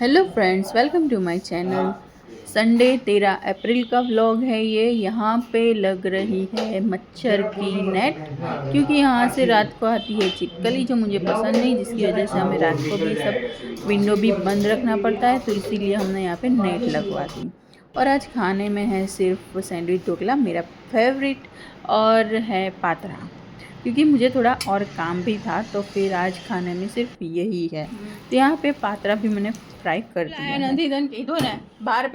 Hello friends, welcome to my channel. Sunday 13 April का vlog है ये। यहाँ पे लग रही है मच्छर की नेट, क्योंकि यहाँ से रात को आती है छिपकली जो मुझे पसंद नहीं, जिसकी वजह से हमें रात को भी सब विंडो भी बंद रखना पड़ता है, तो इसीलिए हमने यहाँ पे नेट लगवा दी। और आज खाने में है सिर्फ सैंडविच ढोकला मेरा फेवरेट, और है पातरा, क्योंकि मुझे थोड़ा और काम भी था, तो फिर आज खाने में सिर्फ यही है। तो यहाँ पे पातरा भी मैंने फ्राई कर दिया है।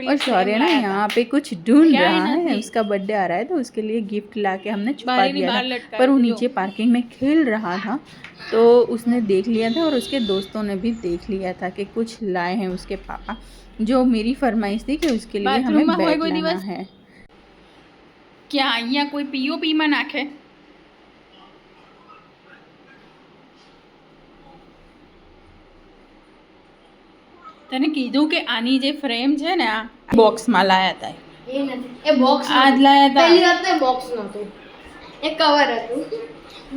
और शौर्य ना यहाँ पे कुछ ढूंढ रहा है, उसका बर्थडे आ रहा है, तो उसके लिए गिफ्ट लाके हमने छुपा दिया था, पर वो नीचे पार्किंग में खेल रहा था, तो उसने देख लिया था और उसके दोस्तों ने भी देख लिया था कि कुछ लाए हैं उसके पापा, जो मेरी फरमाइश थी कि उसके लिए हमें बैग लाना है। क्या અહીંયા કોઈ પીઓપી માં નાખે? તને કીધું કે આની જે ફ્રેમ છે ને આ બોક્સમાં લાયા હતા. એ નથી, એ બોક્સ આજ લાયા હતા. પહેલી વાત તો એ બોક્સ નહોતું, એ કવર હતું,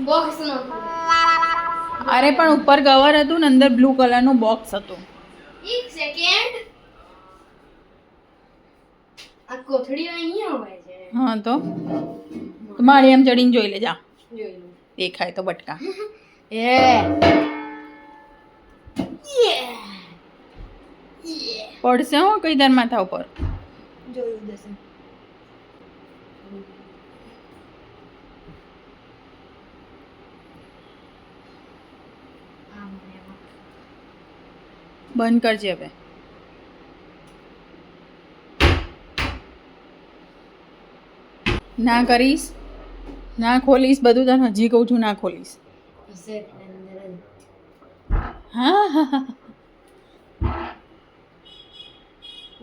બોક્સ નહોતું. અરે પણ ઉપર કવર હતું ને અંદર બ્લુ કલરનું બોક્સ હતું. એક સેકન્ડ, આ કોથળી અહીંયા હોય છે. હા તો મારી એમ ચડીને જોઈ લેજા, જોઈ લો. દેખાય તો બટકા. પડશે હો કઈ દર માથા ઉપર. જોયું દશે. બંધ કરજે હવે. ના કરીશ, ના ખોલીશ, બધું તને હજી કહું છું, ના ખોલીશ. હશે અંદર જ. હા હા હા,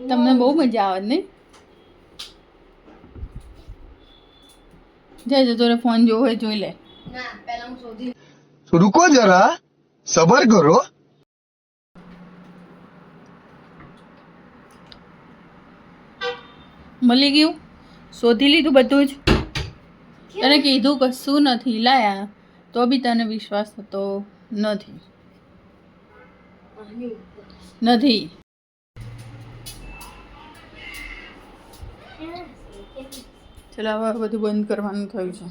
તમને બહુ મજા આવે ને? જય તારે ફોન જોવો હોય જોઈ લે. ના, પહેલા હું શોધી. रुको जरा सबर करो। મળી ગયું, શોધી લીધું બધું જ. તને કીધું કશું નથી લાયા, તો બી તને વિશ્વાસ થતો નથી. નથી ચલો હવે બધું બંધ કરવાનું થયું છે.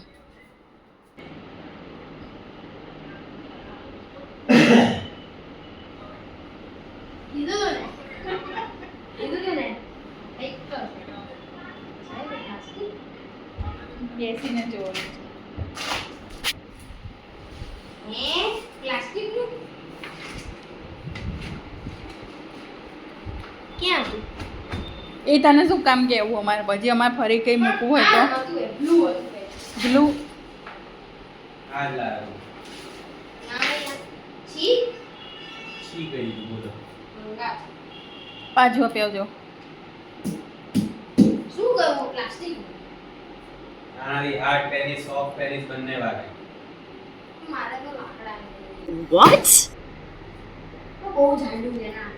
કીધું તો ને, કીધું તો ને. એક તો બેસીને જોવાનું પ્લાસ્ટિકનું ક્યાં હતું? એ તને શું કામ કહેવું? અમારે પછી અમારે ફરી કંઈ મૂકવું હોય તો બ્લુ હતું. બ્લુ પાછું અપાવજો. શું કરવું પ્લાસ્ટિક? મારે તો લાકડા What? બહુ જાડું છે ના.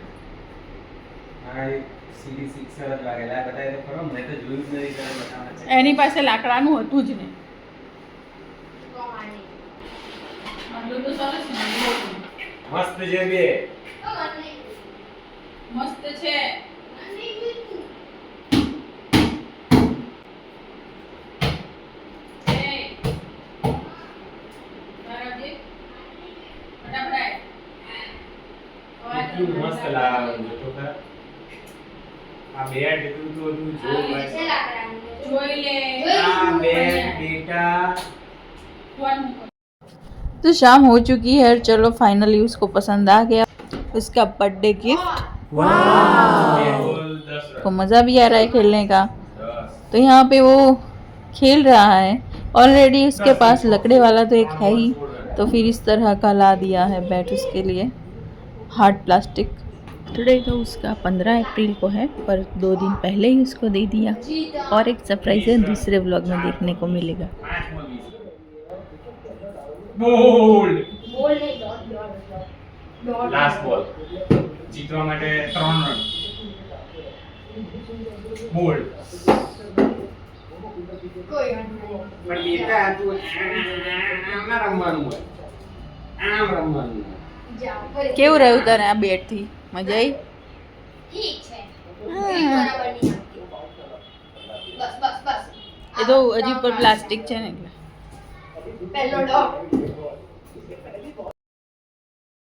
એની પાસે લાકડાનું હતું જ ને. તો માની. તો સરસ ને, મસ્ત છે બે. તો માની. મસ્ત છે. માની. કેટલું મસ્ત લાગે તો ખરા. આ બેડ એટલું તો બધું જો છે ભાઈ. લાકડાનું. જોઈ લે. આ બેડ બેટા तो शाम हो चुकी है, चलो फाइनली उसको पसंद आ गया उसका बर्थडे गिफ्ट। को मज़ा भी आ रहा है खेलने का। तो यहाँ पे वो खेल रहा है, ऑलरेडी उसके पास लकड़े वाला तो एक है ही, तो फिर इस तरह का ला दिया है बैट उसके लिए, हार्ड प्लास्टिक। टुडे तो उसका 15 अप्रैल को है, पर 2 दिन पहले ही उसको दे दिया। और एक सरप्राइज है, दूसरे व्लॉग में देखने को मिलेगा। બોલ્ડ બોલ નહીં, ડોટ ડોટ ડોટ. લાસ્ટ બોલ જીતવા માટે 3 રન. બોલ્ડ કોઈ વાત નહીં. પણ બેટા તું આમ ના રમવાનું હોય, આમ રમવાનું. જાઓ ફરી. કેવું રહ્યું તને આ બેટથી? મજા આવી? ઠીક છે ગ્રીન બરાબર નહીં આવતી. બસ બસ બસ એ તો હજી ઉપર પ્લાસ્ટિક છે ને એટલે પહેલો ડોટ